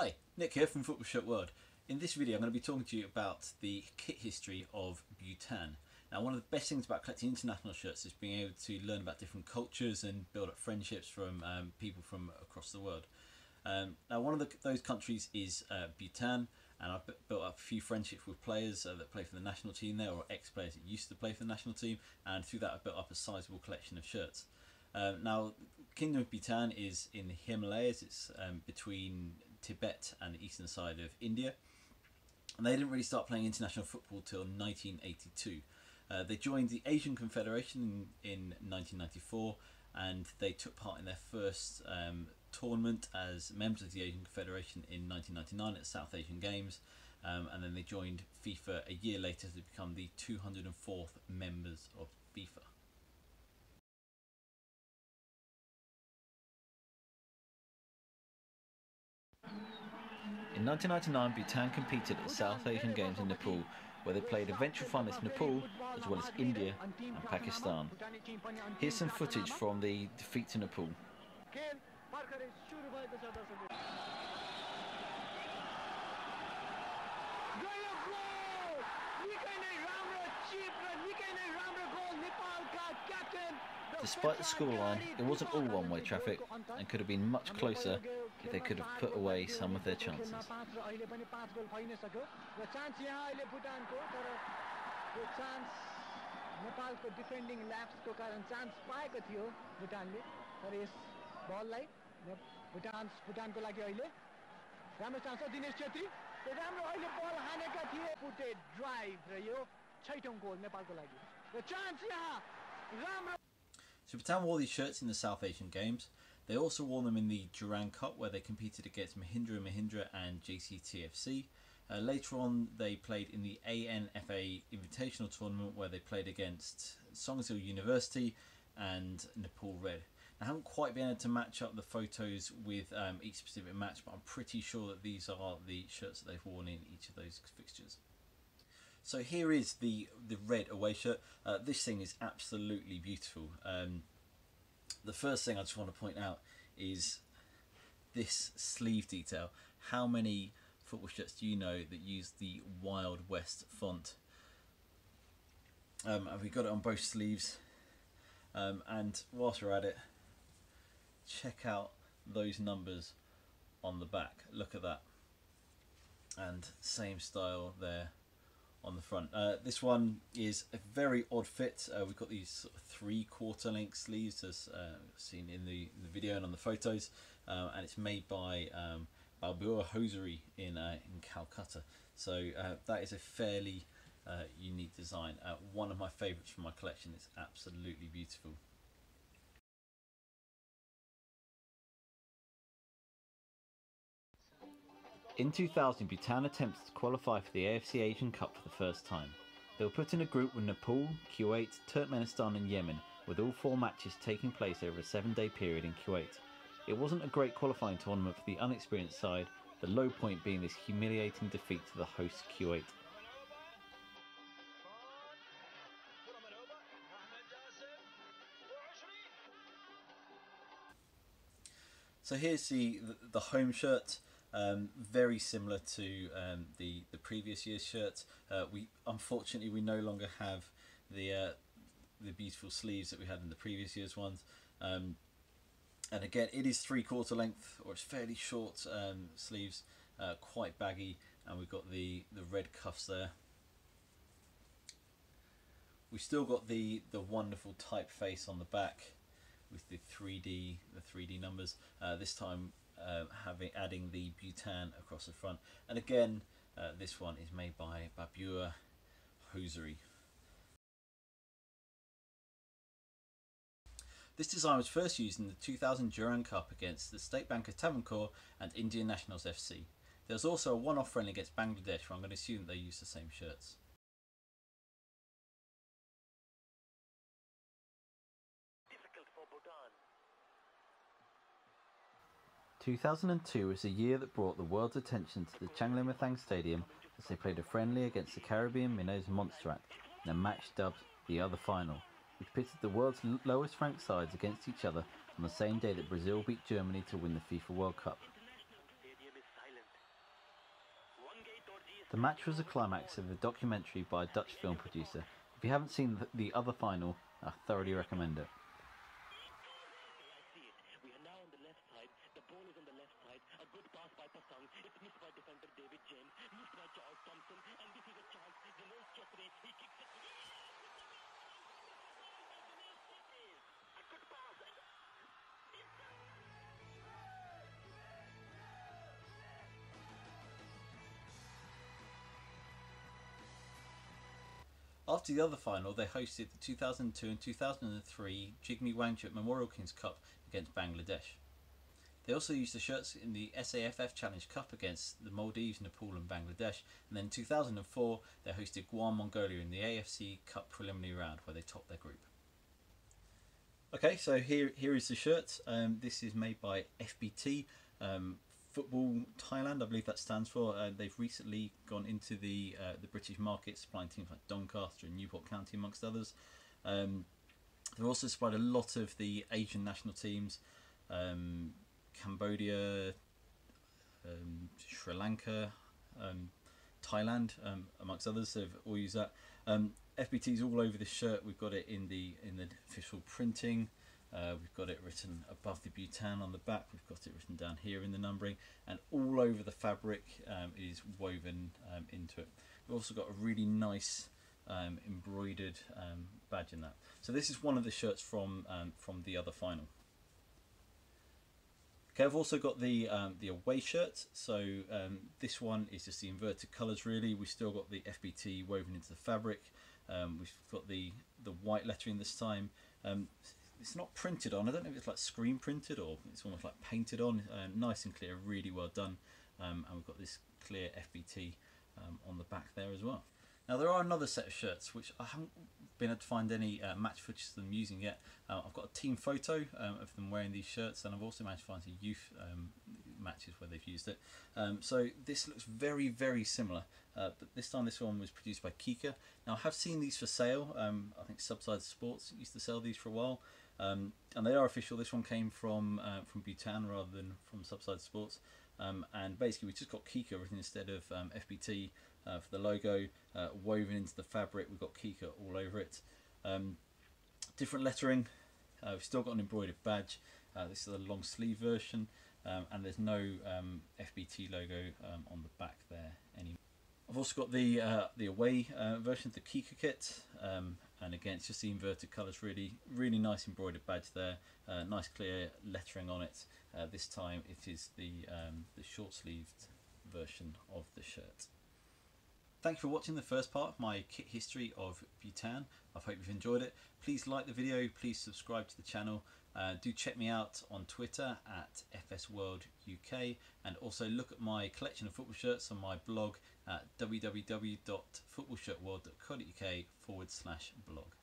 Hi, Nick here from Football Shirt World. In this video I'm going to be talking to you about the kit history of Bhutan. Now, one of the best things about collecting international shirts is being able to learn about different cultures and build up friendships from people from across the world. Now, one of those countries is Bhutan, and I've built up a few friendships with players that play for the national team there, or ex-players that used to play for the national team, and through that I've built up a sizable collection of shirts. Now, Kingdom of Bhutan is in the Himalayas. It's between Tibet and the eastern side of India, and they didn't really start playing international football till 1982. They joined the Asian Confederation in 1994, and they took part in their first tournament as members of the Asian Confederation in 1999 at South Asian Games, and then they joined FIFA a year later to become the 204th members of FIFA. In 1999, Bhutan competed at the South Asian Games in Nepal, where they played eventual finalists Nepal, as well as India and Pakistan. Here's some footage from the defeat to Nepal. Despite the scoreline, it wasn't all one-way traffic and could have been much closer if they could have put away some of their chances. So Bhutan wore these shirts in the South Asian Games. They also wore them in the AFC Cup, where they competed against Mahindra and JCTFC. Later on they played in the ANFA Invitational Tournament, where they played against Songsil University and Nepal Red. I haven't quite been able to match up the photos with each specific match, but I'm pretty sure that these are the shirts that they've worn in each of those fixtures. So here is the red away shirt. This thing is absolutely beautiful. The first thing I just want to point out is this sleeve detail. How many football shirts do you know that use the Wild West font? And we've got it on both sleeves. And whilst we're at it, check out those numbers on the back. Look at that. And same style there on the front. This one is a very odd fit. We've got these sort of 3/4 length sleeves, as seen in the video and on the photos, and it's made by Balbura Hosiery in Calcutta. So that is a fairly unique design. One of my favourites from my collection. It's absolutely beautiful. In 2000, Bhutan attempted to qualify for the AFC Asian Cup for the first time. They were put in a group with Nepal, Kuwait, Turkmenistan and Yemen, with all 4 matches taking place over a 7-day period in Kuwait. It wasn't a great qualifying tournament for the unexperienced side, the low point being this humiliating defeat to the host Kuwait. So here's the home shirt. Very similar to the previous year's shirt. Unfortunately we no longer have the beautiful sleeves that we had in the previous year's ones. And again, it is 3/4 length, or it's fairly short sleeves, quite baggy, and we've got the red cuffs there. We've still got the wonderful typeface on the back with the 3D numbers. This time adding the Bhutan across the front, and again this one is made by Balbura Hosiery. This design was first used in the 2000 AFC Cup against the State Bank of Travancore and Indian Nationals FC. There was also a one-off friendly against Bangladesh, where I'm going to assume they used the same shirts. Difficult for Bhutan. 2002 was the year that brought the world's attention to the Changlemathang Stadium, as they played a friendly against the Caribbean Minnows Montserrat in a match dubbed the Other Final, which pitted the world's lowest ranked sides against each other on the same day that Brazil beat Germany to win the FIFA World Cup. Stadium is silent. The match was the climax of a documentary by a Dutch film producer. If you haven't seen the other final, I thoroughly recommend it. We are now on the left side. The ball is on the left side. A good pass by Pasang. It's missed by defender David James. Missed by Charles Thompson. And this is a chance. Dinesh Chhatri. He kicks it. A good pass. After the other final, they hosted the 2002 and 2003 Jigme Wangchuck Memorial Kings Cup against Bangladesh. They also used the shirts in the SAFF Challenge Cup against the Maldives, Nepal and Bangladesh, and then in 2004 they hosted Guam, Mongolia in the AFC Cup preliminary round where they topped their group. Okay, so here is the shirt. This is made by FBT, Football Thailand, I believe that stands for. They've recently gone into the British market, supplying teams like Doncaster and Newport County amongst others. They've also supplied a lot of the Asian national teams, Cambodia, Sri Lanka, Thailand, amongst others. So they've all used that. FBT's all over this shirt. We've got it in the official printing. We've got it written above the Bhutan on the back. We've got it written down here in the numbering, and all over the fabric is woven into it. We've also got a really nice embroidered badge in that. So this is one of the shirts from the other final. Okay, I've also got the away shirt. So this one is just the inverted colours really. We've still got the FBT woven into the fabric. We've got the white lettering this time. It's not printed on. I don't know if it's like screen printed or it's almost like painted on. Nice and clear, really well done. And we've got this clear FBT on the back there as well. Now there are another set of shirts which I haven't been able to find any match footage of them using yet. I've got a team photo of them wearing these shirts, and I've also managed to find some youth matches where they've used it. So this looks very, very similar, but this time this one was produced by Kika. Now I have seen these for sale. I think Subside Sports used to sell these for a while, and they are official. This one came from Bhutan rather than from Subside Sports, and basically we just got Kika written instead of FBT. For the logo, woven into the fabric. We've got Kika all over it. Different lettering. We've still got an embroidered badge. This is a long sleeve version, and there's no FBT logo on the back there anymore. I've also got the away version of the Kika kit, and again it's just the inverted colours. Really nice embroidered badge there. Nice clear lettering on it. This time it is the short sleeved version of the shirt. Thank you for watching the first part of my kit history of Bhutan. I hope you've enjoyed it. Please like the video, please subscribe to the channel. Do check me out on Twitter at FSWorldUK, and also look at my collection of football shirts on my blog at www.footballshirtworld.co.uk/blog.